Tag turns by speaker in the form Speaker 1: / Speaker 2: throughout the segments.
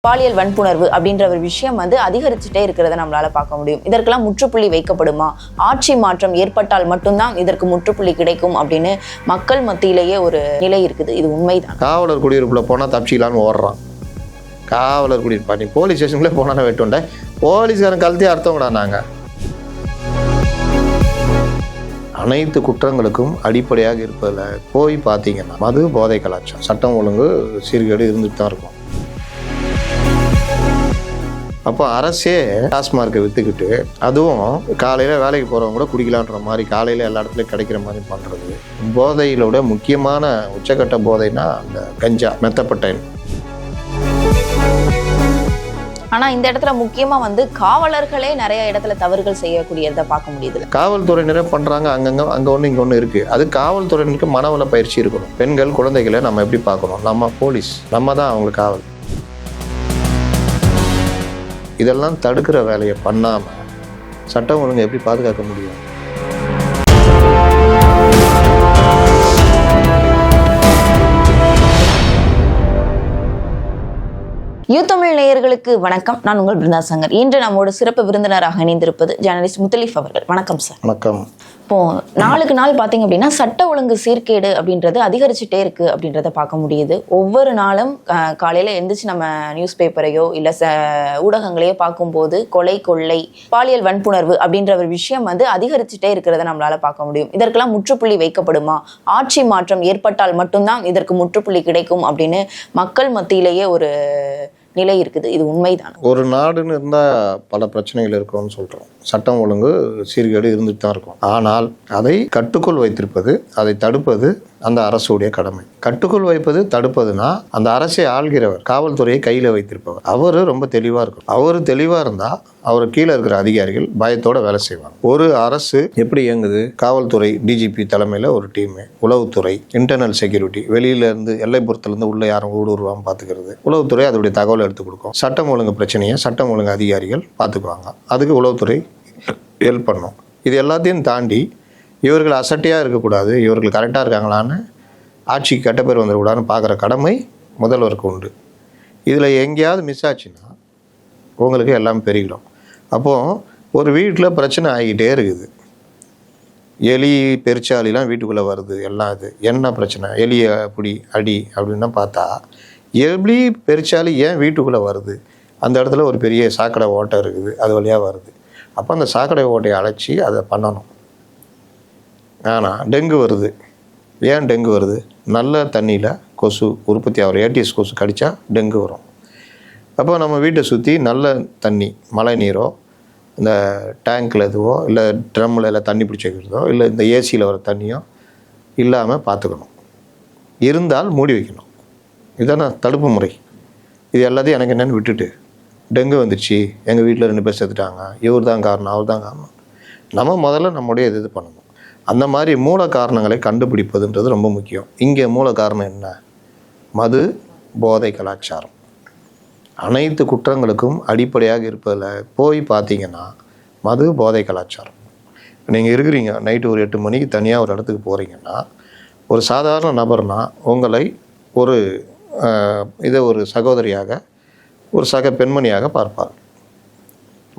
Speaker 1: பாலியல் வன்புணர்வு அப்படின்ற ஒரு விஷயம் அதிகரிச்சுட்டே இருக்கிறத நம்மளால பார்க்க முடியும். இதற்கெல்லாம் முற்றுப்புள்ளி வைக்கப்படுமா? ஆட்சி மாற்றம் ஏற்பட்டால் மட்டும்தான் இதற்கு முற்றுப்புள்ளி கிடைக்கும் அப்படின்னு மக்கள் மத்தியிலேயே ஒரு நிலை இருக்குது. இது உண்மைதான்.
Speaker 2: காவலர் குடியிருப்புல போனா தப்பிச்சிக்கலான்னு ஓடுறான். காவலர் குடியிருப்பா நீ போலீஸ் ஸ்டேஷனுக்குள்ளே போனா வெட்டுண்ட போலீஸ்காரன் கழுத்தே அர்த்தம் கூட. நாங்கள் அனைத்து குற்றங்களுக்கும் அடிப்படையாக இருப்பதில் போய் பார்த்தீங்கன்னா மது போதை கலாச்சாரம், சட்டம் ஒழுங்கு சீர்கேடு இருந்துட்டு தான் இருக்கும். அப்போ அரசே டாஸ்மார்க்கை விற்றுக்கிட்டு அதுவும் காலையில் வேலைக்கு போகிறவங்க கூட குடிக்கலான்ற மாதிரி காலையில் எல்லா இடத்துலையும் கிடைக்கிற மாதிரி பண்ணுறது. போதையிலோட முக்கியமான உச்சக்கட்ட போதைன்னா அந்த கஞ்சா, மெத்தப்பட்டைன்.
Speaker 1: ஆனால் இந்த இடத்துல முக்கியமாக காவலர்களே நிறைய இடத்துல தவறுகள் செய்யக்கூடியதை பார்க்க முடியுது.
Speaker 2: காவல்துறையினரே பண்ணுறாங்க அங்கே ஒன்று இங்கே ஒன்று இருக்குது. அது காவல்துறையினருக்கு மனவள பயிற்சி இருக்கணும். பெண்கள் குழந்தைகளை நம்ம எப்படி பார்க்கணும்? நம்ம போலீஸ், நம்ம தான் அவங்களுக்கு காவல். இதெல்லாம் தடுக்கிற வேலையை பண்ணாமல் சட்டம் ஒழுங்கு எப்படி பாதுகாக்க முடியும்?
Speaker 1: யூத்தமிழ் நேயர்களுக்கு வணக்கம். நான் உங்கள் பிருந்தா சங்கர். இன்று நம்மோட சிறப்பு விருந்தினராக இணைந்திருப்பது ஜேர்னலிஸ்ட் முத்தலீஃப் அவர்கள். வணக்கம் சார்.
Speaker 2: வணக்கம்.
Speaker 1: இப்போ நாளுக்கு நாள் பார்த்தீங்க அப்படின்னா சட்ட ஒழுங்கு சீர்கேடு அப்படின்றது அதிகரிச்சுட்டே இருக்கு அப்படின்றத பார்க்க முடியுது. ஒவ்வொரு நாளும் காலையில எழுந்திரிச்சு நம்ம நியூஸ் பேப்பரையோ இல்லை ஊடகங்களையோ பார்க்கும்போது கொலை, கொள்ளை, பாலியல் வன்புணர்வு அப்படின்ற ஒரு விஷயம் அதிகரிச்சுட்டே இருக்கிறத நம்மளால பார்க்க முடியும். இதற்கெல்லாம் முற்றுப்புள்ளி வைக்கப்படுமா? ஆட்சி மாற்றம் ஏற்பட்டால் மட்டும்தான் இதற்கு முற்றுப்புள்ளி கிடைக்கும் அப்படின்னு மக்கள் மத்தியிலேயே ஒரு நிலை இருக்குது. இது உண்மைதான்.
Speaker 2: ஒரு நாடுன்னு இருந்தால் பல பிரச்சனைகள் இருக்கும்னு சொல்கிறோம். சட்டம் ஒழுங்கு சீர்கேடு இருந்துட்டு தான் இருக்கும். ஆனால் அதை கட்டுக்குள் வைத்திருப்பது, அதை தடுப்பது அந்த அரசுடைய கடமை. கட்டுக்குள் வைப்பது, தடுப்பதுனா அந்த அரசை ஆள்கிறவர், காவல்துறையை கையில் வைத்திருப்பவர், அவர் ரொம்ப தெளிவாக இருக்கும். அவர் தெளிவாக இருந்தால் அவர் கீழே இருக்கிற அதிகாரிகள் பயத்தோட வேலை செய்வாங்க. ஒரு அரசு எப்படி இயங்குது? காவல்துறை டிஜிபி தலைமையில் ஒரு டீமு, உளவுத்துறை, இன்டர்னல் செக்யூரிட்டி, வெளியிலேருந்து எல்லைப்புறத்துலேருந்து உள்ள யாரும் ஊடுருவாமல் பார்த்துக்கிறது, உளவுத்துறை அதோடைய தகவலை எடுத்து கொடுக்கும். சட்டம் ஒழுங்கு பிரச்சனையை சட்டம் ஒழுங்கு அதிகாரிகள் பார்த்துக்குவாங்க. அதுக்கு உளவுத்துறை ஹெல்ப் பண்ணும். இது எல்லாத்தையும் தாண்டி இவர்கள் அசட்டையாக இருக்கக்கூடாது, இவர்கள் கரெக்டாக இருக்காங்களான்னு, ஆட்சிக்கு கெட்ட பேர் வந்துடக்கூடாதுன்னு பார்க்குற கடமை முதல்வருக்கு உண்டு. இதில் எங்கேயாவது மிஸ் ஆச்சுன்னா உங்களுக்கு எல்லாம் பெருகிடும். அப்போது ஒரு வீட்டில் பிரச்சனை ஆகிக்கிட்டே இருக்குது. எலி பெருச்சாலிலாம் வீட்டுக்குள்ளே வருது. எல்லாம் இது என்ன பிரச்சனை? எலியை பிடி அடி அப்படின்னா பார்த்தா எலி பெருச்சாலி ஏன் வீட்டுக்குள்ளே வருது? அந்த இடத்துல ஒரு பெரிய சாக்கடை ஓட்டை இருக்குது, அது வழியாக வருது. அப்போ அந்த சாக்கடை ஓட்டையை அழைச்சி அதை பண்ணணும். ஆனால் டெங்கு வருது. ஏன் டெங்கு வருது? நல்ல தண்ணியில் கொசு உற்பத்தி ஆகிற ஏடிஎஸ் கொசு கடித்தா டெங்கு வரும். அப்போ நம்ம வீட்டை சுற்றி நல்ல தண்ணி, மழை நீரோ, இந்த டேங்க்கில் எதுவோ இல்லை ட்ரம்மில் எல்லாம் தண்ணி பிடிச்சி வைக்கிறதோ இல்லை இந்த ஏசியில் வர தண்ணியோ இல்லாமல் பார்த்துக்கணும். இருந்தால் மூடி வைக்கணும். இதுதானே தடுப்பு முறை. இது எல்லாத்தையும் எனக்கு என்னென்னு விட்டுட்டு டெங்கு வந்துடுச்சு, எங்கள் வீட்டில் 2 பேர் செத்துட்டாங்க, இவர் தான் காரணம், அவர் தான் காரணம். நம்ம முதல்ல நம்முடைய இது பண்ணணும். அந்த மாதிரி மூல காரணங்களை கண்டுபிடிப்பதுன்றது ரொம்ப முக்கியம். இங்கே மூல காரணம் என்ன? மது போதை கலாச்சாரம். அனைத்து குற்றங்களுக்கும் அடிப்படையாக இருப்பதில் போய் பார்த்தீங்கன்னா மது போதை கலாச்சாரம். நீங்கள் இருக்கிறீங்க நைட்டு ஒரு 8 மணிக்கு தனியாக ஒரு இடத்துக்கு போகிறீங்கன்னா ஒரு சாதாரண நபர்னா உங்களை ஒரு ஒரு சகோதரியாக, ஒரு சக பெண்மணியாக பார்ப்பார்.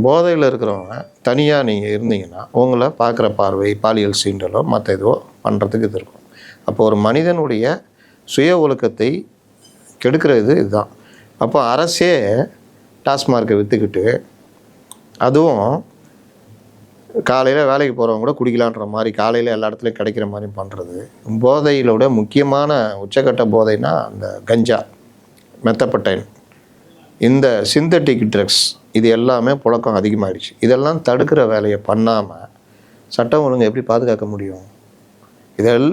Speaker 2: போதையில் இருக்கிறவங்க தனியாக நீங்கள் இருந்தீங்கன்னா உங்களை பார்க்குற பார்வை, பாலியல் சீண்டலோ மற்ற இதுவோ பண்ணுறதுக்கு இது இருக்கும். அப்போ ஒரு மனிதனுடைய சுய ஒழுக்கத்தை கெடுக்கிறது இதுதான். அப்போ அரசே டாஸ்மார்க்கை விற்றுக்கிட்டு அதுவும் காலையில் வேலைக்கு போகிறவங்க கூட குடிக்கலான்ற மாதிரி காலையில் எல்லா இடத்துலையும் கிடைக்கிற மாதிரி பண்ணுறது. போதையிலோட முக்கியமான உச்சக்கட்ட போதைன்னா அந்த கஞ்சா, மெத்தப்பட்டைன், இந்த சிந்தட்டிக் ட்ரக்ஸ், இது எல்லாமே புழக்கம் அதிகமாகிடுச்சு. இதெல்லாம் தடுக்கிற வேலையை பண்ணாமல் சட்டம் ஒழுங்கு எப்படி பாதுகாக்க முடியும்?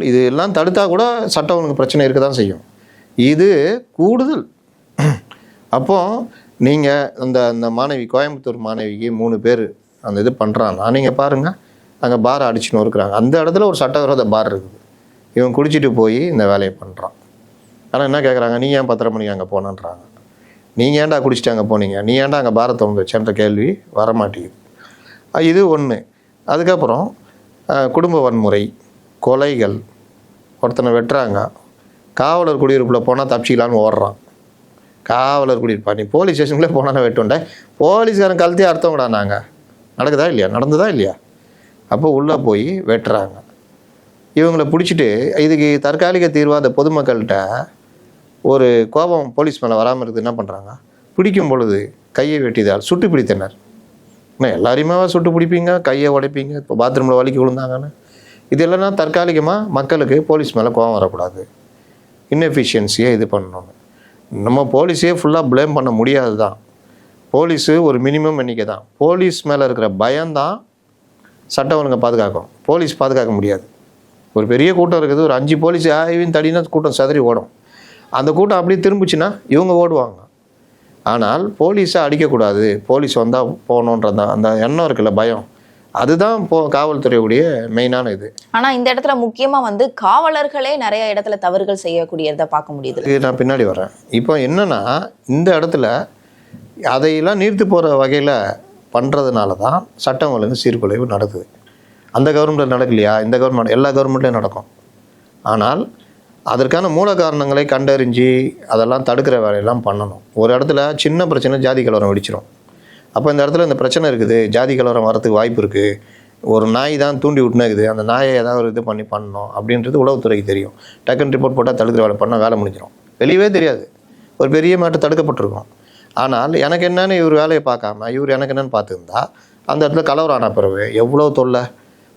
Speaker 2: இது எல்லாம் தடுத்தா கூட சட்டம் ஒழுங்கு பிரச்சனை இருக்க தான் செய்யும். இது கூடுதல். அப்போது நீங்கள் அந்த மாணவி, கோயம்புத்தூர் மாணவிக்கு 3 பேர் அந்த இது பண்ணுறான்னா நீங்கள் பாருங்கள், அங்கே பார் அடிச்சுன்னு இருக்கிறாங்க. அந்த இடத்துல ஒரு சட்டவிரோத பார் இருக்குது. இவன் குடிச்சிட்டு போய் இந்த வேலையை பண்ணுறான். ஆனால் என்ன கேட்குறாங்க? நீ ஏன் 10:30 மணிக்கு அங்கே போனான்றாங்க. நீங்கள் ஏன்டா குடிச்சிட்டு அங்கே போனீங்க? நீ ஏன்டா அங்கே பாரத்தை வந்து வச்சேன்ற கேள்வி வரமாட்டேங்குது. இது ஒன்று. அதுக்கப்புறம் குடும்ப வன்முறை, கொலைகள், ஒருத்தனை வெட்டுறாங்க, காவலர் குடியிருப்பில் போனால் தப்பிச்சிக்கலான்னு ஓடுறான். காவலர் கூட்டியிருப்பா. நீ போலீஸ் ஸ்டேஷனுக்குள்ளே போனாலும் வெட்டுண்டே, போலீஸ்காரன் கழுத்தி அர்த்தவங்கடா. நாங்கள் நடக்குதா இல்லையா, நடந்ததா இல்லையா? அப்போ உள்ளே போய் வெட்டுறாங்க. இவங்களை பிடிச்சிட்டு இதுக்கு தற்காலிக தீர்வாக அந்த பொதுமக்கள்கிட்ட ஒரு கோபம் போலீஸ் மேலே வராமல் இருக்குது, என்ன பண்ணுறாங்க, பிடிக்கும் பொழுது கையை வெட்டிதால் சுட்டு பிடித்தனர். என்ன எல்லாரையுமே சுட்டு பிடிப்பீங்க, கையை உடைப்பீங்க, இப்போ பாத்ரூமில் வலிக்கு விழுந்தாங்கன்னு. இது இல்லைன்னா தற்காலிகமாக மக்களுக்கு போலீஸ் மேலே கோபம் வரக்கூடாது, இன்எஃபிஷியன்சியை இது பண்ணணும். நம்ம போலீஸே ஃபுல்லாக ப்ளேம் பண்ண முடியாது தான். போலீஸு ஒரு மினிமம் எண்ணிக்கை தான். போலீஸ் மேலே இருக்கிற பயம்தான் சட்டம் ஒழுங்கை பாதுகாக்கும். போலீஸ் பாதுகாக்க முடியாது. ஒரு பெரிய கூட்டம் இருக்குது, ஒரு 5 போலீஸ் ஆய்வின் தடினா கூட்டம் சதறி ஓடும். அந்த கூட்டம் அப்படியே திரும்பிச்சுன்னா இவங்க ஓடுவாங்க. ஆனால் போலீஸை அடிக்கக்கூடாது, போலீஸ் வந்தால் போகணுன்ற அந்த எண்ணம் இருக்குல்ல, பயம், அதுதான் காவல்துறையுடைய மெயினான இது.
Speaker 1: ஆனால் இந்த இடத்துல முக்கியமாக வந்து காவலர்களே நிறைய இடத்துல தவறுகள் செய்யக்கூடியதை பார்க்க முடியுது.
Speaker 2: இது நான் பின்னாடி வரேன். இப்போ என்னென்னா, இந்த இடத்துல அதையெல்லாம் நீர்த்து போகிற வகையில் பண்ணுறதுனால தான் சட்டம் ஒழுங்கு சீர்குலைவு நடக்குது. அந்த கவர்மெண்ட்டில் நடக்கலையா, இந்த கவர்மெண்ட், எல்லா கவர்மெண்ட்லேயும் நடக்கும். ஆனால் அதற்கான மூல காரணங்களை கண்டறிஞ்சு அதெல்லாம் தடுக்கிற வேலையெல்லாம் பண்ணணும். ஒரு இடத்துல சின்ன பிரச்சனை ஜாதி கலவரம் வெடிச்சிடும். அப்போ இந்த இடத்துல இந்த பிரச்சனை இருக்குது, ஜாதி கலவரம் வரத்துக்கு வாய்ப்பு இருக்குது, ஒரு நாய் தான் தூண்டி விட்டுனேக்குது, அந்த நாயை ஏதாவது ஒரு இது பண்ணணும் அப்படின்றது உளவுத்துறைக்கு தெரியும். டக்குன்னு ரிப்போர்ட் போட்டால் தடுக்கிற வேலை பண்ணால் வேலை முடிஞ்சிடும். வெளியவே தெரியாது, ஒரு பெரிய மேட்டை தடுக்கப்பட்டிருக்கும். ஆனால் எனக்கு என்னன்னு இவர் வேலையை பார்க்காம இவர் எனக்கு என்னென்னு பார்த்துருந்தா அந்த இடத்துல கலவரம் ஆன பிறகு எவ்வளோ தொல்லை,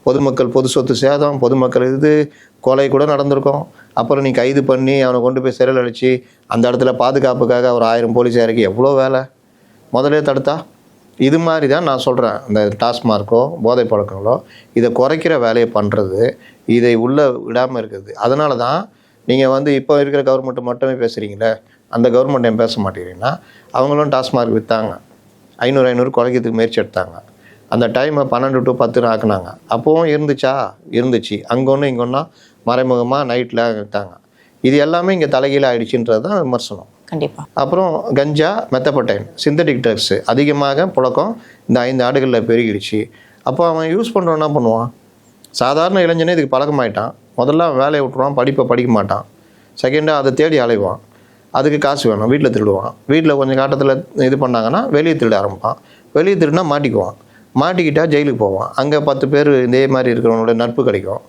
Speaker 2: பொதுமக்கள் பொது சொத்து சேதம், பொதுமக்கள் இது கொலை கூட நடந்திருக்கும். அப்புறம் நீ கைது பண்ணி அவனை கொண்டு போய் சிறையில் அடித்து அந்த இடத்துல பாதுகாப்புக்காக ஒரு 1000 போலீஸ் இறக்கி எவ்வளோ வேலை முதலே தடுத்தா. இது மாதிரி தான் நான் சொல்கிறேன், இந்த டாஸ்மார்க்கோ போதை பழக்கங்களோ இதை குறைக்கிற வேலையை பண்ணுறது, இதை உள்ளே விடாமல் இருக்குது. அதனால தான் நீங்கள் வந்து இப்போ இருக்கிற கவர்மெண்ட்டு மட்டுமே பேசுகிறீங்களே, அந்த கவர்மெண்ட் ஏன் பேச மாட்டேங்கிறீங்கன்னா, அவங்களும் டாஸ்மார்க் விற்றாங்க, 500 குறைக்கிறதுக்கு முயற்சி எடுத்தாங்க. அந்த டைமை 12 to 10 ஆக்குனாங்க. அப்போவும் இருந்துச்சு. அங்கே ஒன்று இங்கே ஒன்றா மறைமுகமாக நைட்டில் விற்றாங்க. இது எல்லாமே இங்கே தலைகீழ ஆகிடுச்சுன்றது தான் விமர்சனம்.
Speaker 1: கண்டிப்பாக.
Speaker 2: அப்புறம் கஞ்சா, மெத்தபட்டைன், சிந்தட்டிக் ட்ரக்ஸு அதிகமாக புழக்கம் இந்த 5 ஆண்டுகளில் பெருகிடுச்சு. அப்போ அவன் யூஸ் பண்ணுறவன் என்ன பண்ணுவான், சாதாரண இளைஞனே இதுக்கு பழக்கமாயிட்டான். முதல்ல அவன் வேலையை விட்டுருவான், படிப்பை படிக்க மாட்டான். செகண்டாக அதை தேடி அலைவான், அதுக்கு காசு வேணும், வீட்டில் திருடுவான். வீட்டில் கொஞ்சம் காட்டத்தில் இது பண்ணாங்கன்னா வெளியே திருட ஆரம்பிப்பான். வெளியே திருடினா மாட்டிக்குவான், மாட்டிக்கிட்டால் ஜெயிலுக்கு போவான். அங்கே 10 பேர் இதே மாதிரி இருக்கிறவங்களோட நட்பு கிடைக்கும்.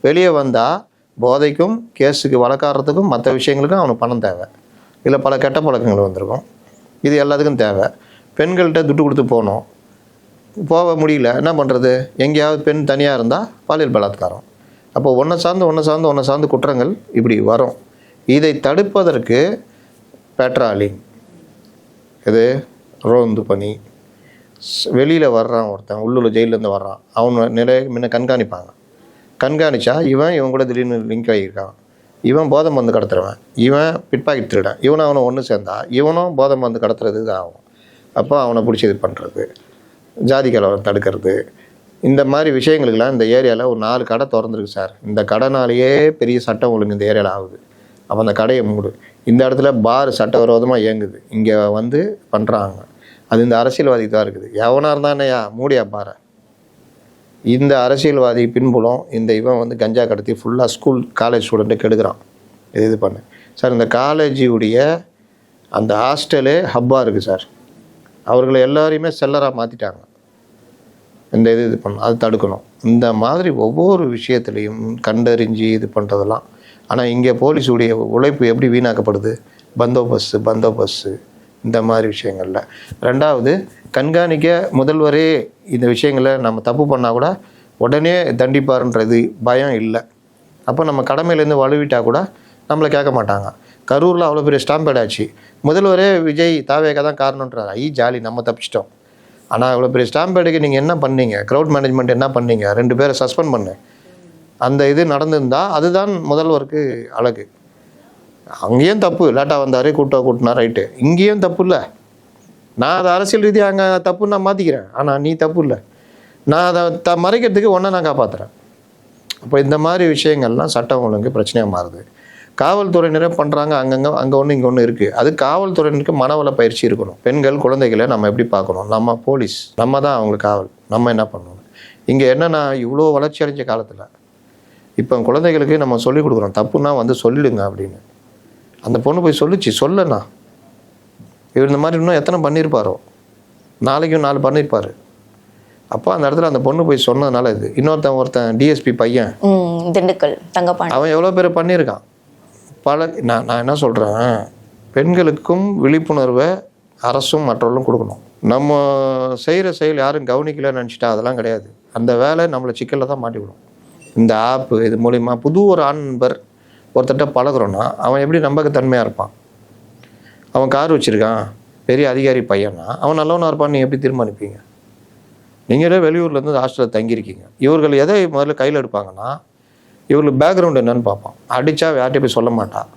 Speaker 2: வெளியே வந்தால் போதைக்கும் கேஸுக்கு வழக்காடுறதுக்கும் மற்ற விஷயங்களுக்கும் அவனுக்கு பணம் தேவை. இல்லை பல கெட்ட பழக்கங்கள் வந்திருக்கும். இது எல்லாத்துக்கும் தேவை. பெண்கள்கிட்ட துட்டு கொடுத்து போக முடியல, என்ன பண்ணுறது, எங்கேயாவது பெண் தனியாக இருந்தால் பாலியல் பலாத்காரம். அப்போ ஒன்றை சார்ந்து குற்றங்கள் இப்படி வரும். இதை தடுப்பதற்கு பெட்ராலிங், இது ரோந்து பணி, வெளியில் வர்றான் ஒருத்தன், உள்ளூர் ஜெயிலேருந்து வர்றான், அவனை முன்ன கண்காணிச்சா இவன் கூட திடீர்னு லிங்க் ஆகியிருக்கான், இவன் போதை மருந்து கடத்துறவன், இவன் பிட்பாக்கெட் திருடன், அவனை ஒன்று சேர்ந்தா இவனும் போதை மருந்து கடத்துறது தான் ஆகும். அப்போ அவனை பிடிச்சி இது பண்ணுறது, ஜாதி கலவரம் தடுக்கிறது, இந்த மாதிரி விஷயங்களுக்கெல்லாம் இந்த ஏரியாவில் ஒரு 4 கடை திறந்துருக்கு சார். இந்த கடைனாலேயே பெரிய சட்டம் ஒழுங்கு இந்த ஏரியாவில் ஆகுது. அப்போ அந்த கடையை மூடு. இந்த இடத்துல பார் சட்டவிரோதமாக இயங்குது, இங்கே வந்து பண்ணுறாங்க. அது இந்த அரசியல்வாதிக்கு தான் இருக்குது. எவனாக இருந்தானேயா மூடியா பாரு. இந்த அரசியல்வாதி பின்புலம் இந்த இவன் வந்து கஞ்சா கடத்தி ஃபுல்லாக ஸ்கூல் காலேஜ் ஸ்டூடெண்ட்டை கெடுக்கிறான். இது பண்ணு சார். இந்த காலேஜுடைய அந்த ஹாஸ்டலே ஹப்பாக இருக்குது சார். அவர்களை எல்லாரையுமே செல்லராக மாற்றிட்டாங்க. இந்த இது பண்ணணும், அது தடுக்கணும். இந்த மாதிரி ஒவ்வொரு விஷயத்துலையும் கண்டறிஞ்சு இது பண்ணுறதெல்லாம். ஆனால் இங்கே போலீஸுடைய உழைப்பு எப்படி வீணாக்கப்படுது, பந்தோபஸ்து இந்த மாதிரி விஷயங்களில். ரெண்டாவது, கண்காணிக்க முதல்வரே இந்த விஷயங்களை நம்ம தப்பு பண்ணால் கூட உடனே தண்டிப்பாருன்றது பயம் இல்லை. அப்போ நம்ம கடமையிலேருந்து வலுவிட்டால் கூட நம்மளை கேட்க மாட்டாங்க. கரூரில் அவ்வளோ பெரிய ஸ்டாம்பேட் ஆச்சு, முதல்வரே விஜய் தாவேக்கா தான் காரணன்றார். ஜாலி, நம்ம தப்பிச்சிட்டோம். ஆனால் அவ்வளோ பெரிய ஸ்டாம்பேடுக்கு நீங்கள் என்ன பண்ணீங்க, க்ரௌட் மேனேஜ்மெண்ட் என்ன பண்ணீங்க, 2 பேரை சஸ்பெண்ட் பண்ணு. அந்த இது நடந்திருந்தால் அதுதான் முதல்வருக்கு அழகு. அங்கேயும் தப்பு, லேட்டாக வந்தார், கூட்டினா ரைட்டு. இங்கேயும் தப்பு இல்லை. நான் அதை அரசியல் ரீதியாக அங்கே தப்புன்னு நான் மாற்றிக்கிறேன். ஆனால் நீ தப்பு இல்லை, நான் அதை மறைக்கிறதுக்கு ஒன்றை நான் காப்பாற்றுறேன். அப்போ இந்த மாதிரி விஷயங்கள்லாம் சட்டம் ஒழுங்கு பிரச்சனையாக மாறுது. காவல்துறையினரே பண்ணுறாங்க, அங்கே ஒன்று இங்கே ஒன்று இருக்குது. அது காவல்துறையினருக்கு மனவள பயிற்சி இருக்கணும். பெண்கள் குழந்தைகளை நம்ம எப்படி பார்க்கணும், நம்ம போலீஸ், நம்ம தான் அவங்களுக்கு காவல், நம்ம என்ன பண்ணணும். இங்கே என்னென்னா இவ்வளோ வளர்ச்சி அடைஞ்ச காலத்தில் இப்போ குழந்தைகளுக்கு நம்ம சொல்லிக் கொடுக்குறோம், தப்புன்னா வந்து சொல்லிடுங்க அப்படின்னு. அந்த பொண்ணு போய் சொல்லனா இவர் இந்த மாதிரி இன்னும் எத்தனை பண்ணியிருப்பாரோ, நாளைக்கும் 4 பண்ணியிருப்பார். அப்போ அந்த இடத்துல அந்த பொண்ணு போய் சொன்னதுனால இது. ஒருத்தன் டிஎஸ்பி பையன்
Speaker 1: திண்டுக்கல் தங்கப்பாண்டி,
Speaker 2: அவன் எவ்வளோ பேர் பண்ணியிருக்கான். நான் என்ன சொல்கிறேன், பெண்களுக்கும் விழிப்புணர்வை அரசும் மற்றவர்களும் கொடுக்கணும். நம்ம செய்கிற செயல் யாரும் கவனிக்கலன்னு நினச்சிட்டா அதெல்லாம் கிடையாது. அந்த வேலை நம்மளை சிக்கலில் தான் மாட்டிவிடும். இந்த ஆப்பு இது மூலிமா புது ஒரு ஆண் நண்பர் ஒருத்தட்ட பழகுறோன்னா அவன் எப்படி நம்பகத்தன்மையாக இருப்பான். அவன் கார் வச்சுருக்கான், பெரிய அதிகாரி பையனா, அவன் நல்லவனாக இருப்பான்னு நீங்கள் எப்படி தீர்மானிப்பீங்க? நீங்களே வெளியூர்லேருந்து ஹாஸ்டலில் தங்கியிருக்கீங்க. இவர்கள் எதை முதல்ல கையில் எடுப்பாங்கன்னா, இவர்களுக்கு பேக்ரவுண்டு என்னன்னு பார்ப்பான். அடித்தா யார்கிட்ட போய் சொல்ல மாட்டான்.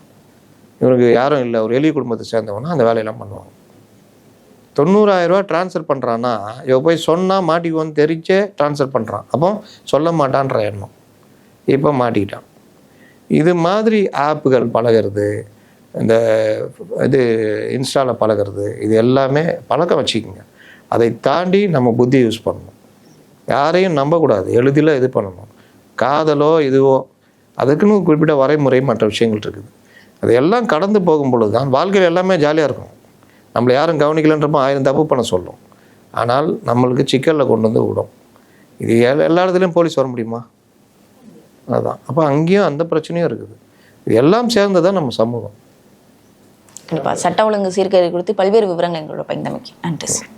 Speaker 2: இவனுக்கு யாரும் இல்லை, ஒரு எளிய குடும்பத்தை சேர்ந்தவனா அந்த வேலையெல்லாம் பண்ணுவாங்க. 90,000 ரூபா ட்ரான்ஸ்ஃபர் பண்ணுறான்னா இவன் போய் சொன்னால் மாட்டிக்குவோன்னு தெரிஞ்சே ட்ரான்ஸ்ஃபர் பண்ணுறான். அப்போ சொல்ல மாட்டான்ற எண்ணம். இப்போ மாட்டிக்கிட்டான். இது மாதிரி ஆப்புகள் பழகிறது, இந்த இது இன்ஸ்டாவில் பழகிறது, இது எல்லாமே பழக்கம் வச்சுக்கோங்க. அதை தாண்டி நம்ம புத்தி யூஸ் பண்ணணும். யாரையும் நம்பக்கூடாது, எளிதில் இது பண்ணணும். காதலோ இதுவோ அதுக்குன்னு குறிப்பிட்ட வரைமுறை மற்ற விஷயங்கள் இருக்குது. அதையெல்லாம் கடந்து போகும் பொழுது தான் வாழ்க்கையில் எல்லாமே ஜாலியாக இருக்கும். நம்மளை யாரும் கவனிக்கலன்றப்போ 1000 தப்பு பண்ண சொல்லும். ஆனால் நம்மளுக்கு சிக்கலில் கொண்டு வந்து விடும். இது எல்லா இடத்துலையும் போலீஸ் வர முடியுமா? அதுதான். அப்போ அங்கேயும் அந்த பிரச்சனையும் இருக்குது. இது எல்லாம் சேர்ந்து தான் நம்ம சமூகம்.
Speaker 1: கண்டிப்பாக சட்ட ஒழுங்கு சீர்கேடு குறித்து பல்வேறு விவரங்கள் எங்களோட பகிர்ந்தமைக்கு நன்றி சார்.